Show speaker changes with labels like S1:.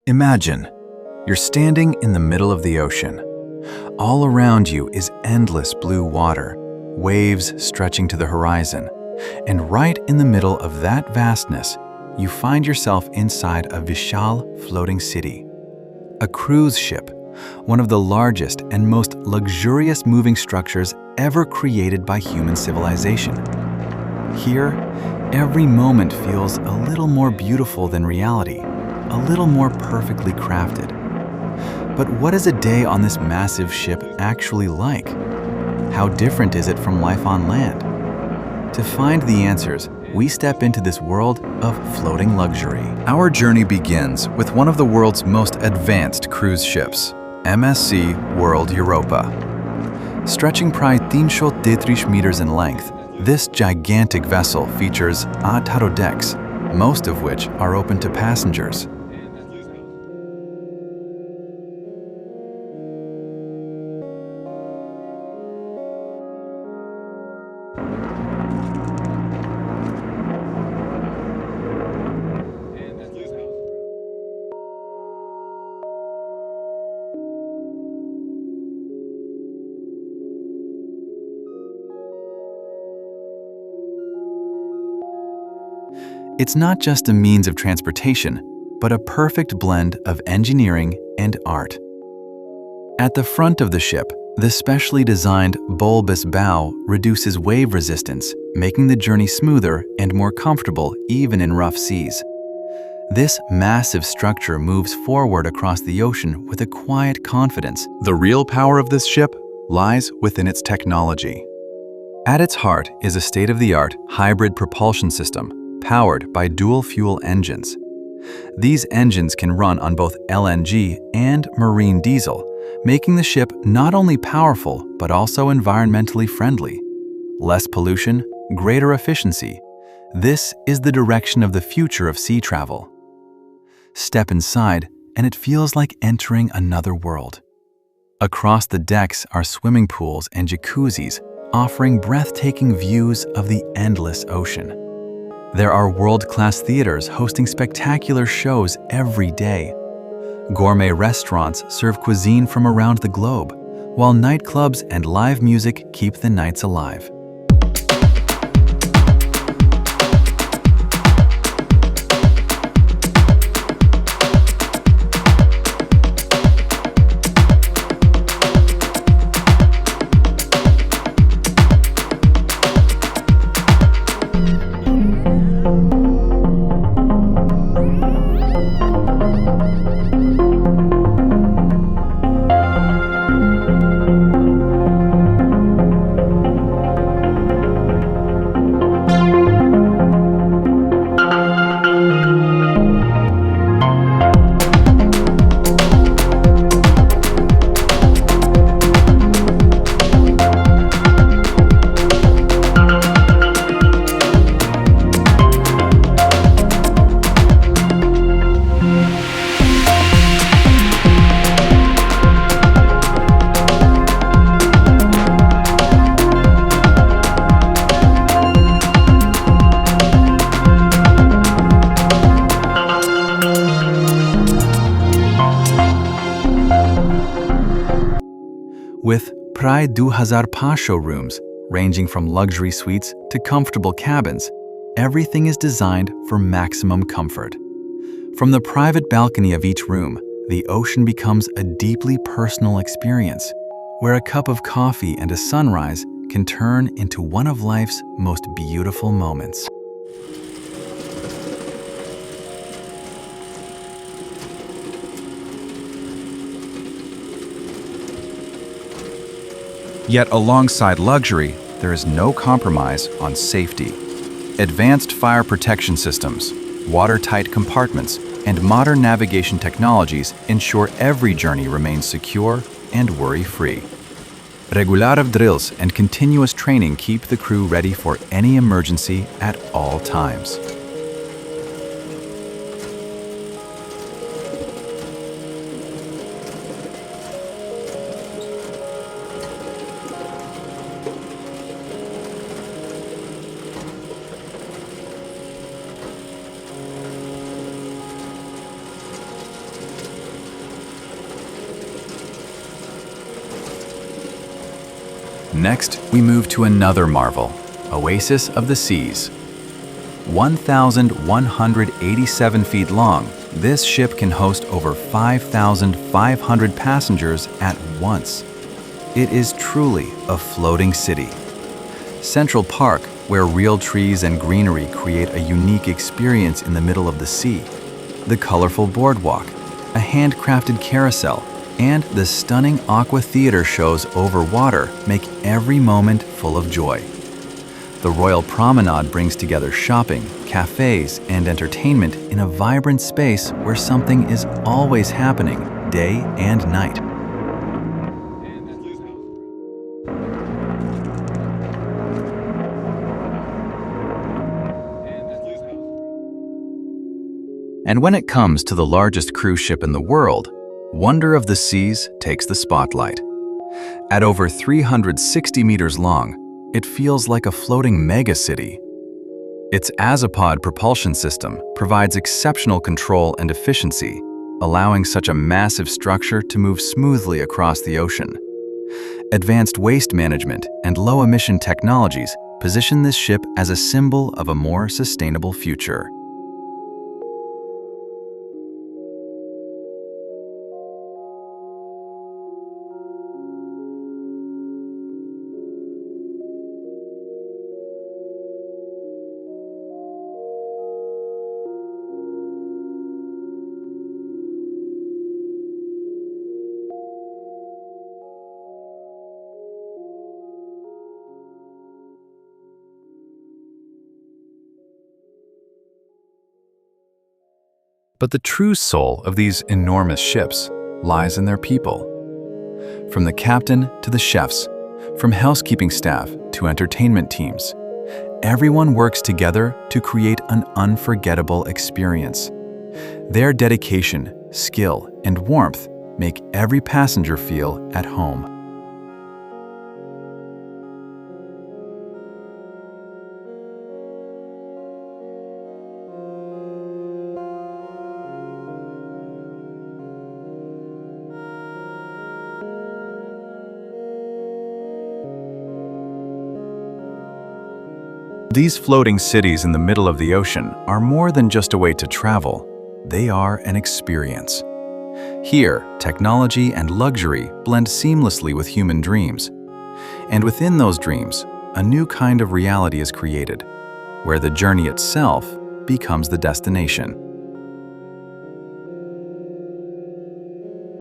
S1: Imagine, you're standing in the middle of the ocean. All around you is endless blue water, waves stretching to the horizon. And right in the middle of that vastness, you find yourself inside a Vishal floating city. A cruise ship, one of the largest and most luxurious moving structures ever created by human civilization. Here, every moment feels a little more beautiful than reality, a little more perfectly crafted. But what is a day on this massive ship actually like? How different is it from life on land? To find the answers, we step into this world of floating luxury. Our journey begins with one of the world's most advanced cruise ships, MSC World Europa. Stretching probably 330 meters in length, this gigantic vessel features 18 decks, most of which are open to passengers. It's not just a means of transportation, but a perfect blend of engineering and art. At the front of the ship, the specially designed bulbous bow reduces wave resistance, making the journey smoother and more comfortable even in rough seas. This massive structure moves forward across the ocean with a quiet confidence. The real power of this ship lies within its technology. At its heart is a state-of-the-art hybrid propulsion system, powered by dual-fuel engines. These engines can run on both LNG and marine diesel, making the ship not only powerful but also environmentally friendly. Less pollution, greater efficiency. This is the direction of the future of sea travel. Step inside, and it feels like entering another world. Across the decks are swimming pools and jacuzzis, offering breathtaking views of the endless ocean. There are world-class theaters hosting spectacular shows every day. Gourmet restaurants serve cuisine from around the globe, while nightclubs and live music keep the nights alive. With Prai 2005 rooms, ranging from luxury suites to comfortable cabins, everything is designed for maximum comfort. From the private balcony of each room, the ocean becomes a deeply personal experience, where a cup of coffee and a sunrise can turn into one of life's most beautiful moments. Yet alongside luxury, there is no compromise on safety. Advanced fire protection systems, watertight compartments, and modern navigation technologies ensure every journey remains secure and worry-free. Regular drills and continuous training keep the crew ready for any emergency at all times. Next, we move to another marvel, Oasis of the Seas. 1,187 feet long, this ship can host over 5,500 passengers at once. It is truly a floating city. Central Park, where real trees and greenery create a unique experience in the middle of the sea. The colorful boardwalk, a handcrafted carousel, and the stunning aqua theater shows over water make every moment full of joy. The Royal Promenade brings together shopping, cafes, and entertainment in a vibrant space where something is always happening, day and night. And when it comes to the largest cruise ship in the world, Wonder of the Seas takes the spotlight. At over 360 meters long, it feels like a floating megacity. Its Azipod propulsion system provides exceptional control and efficiency, allowing such a massive structure to move smoothly across the ocean. Advanced waste management and low-emission technologies position this ship as a symbol of a more sustainable future. But the true soul of these enormous ships lies in their people. From the captain to the chefs, from housekeeping staff to entertainment teams, everyone works together to create an unforgettable experience. Their dedication, skill, and warmth make every passenger feel at home. These floating cities in the middle of the ocean are more than just a way to travel. They are an experience. Here, technology and luxury blend seamlessly with human dreams. And within those dreams, a new kind of reality is created, where the journey itself becomes the destination.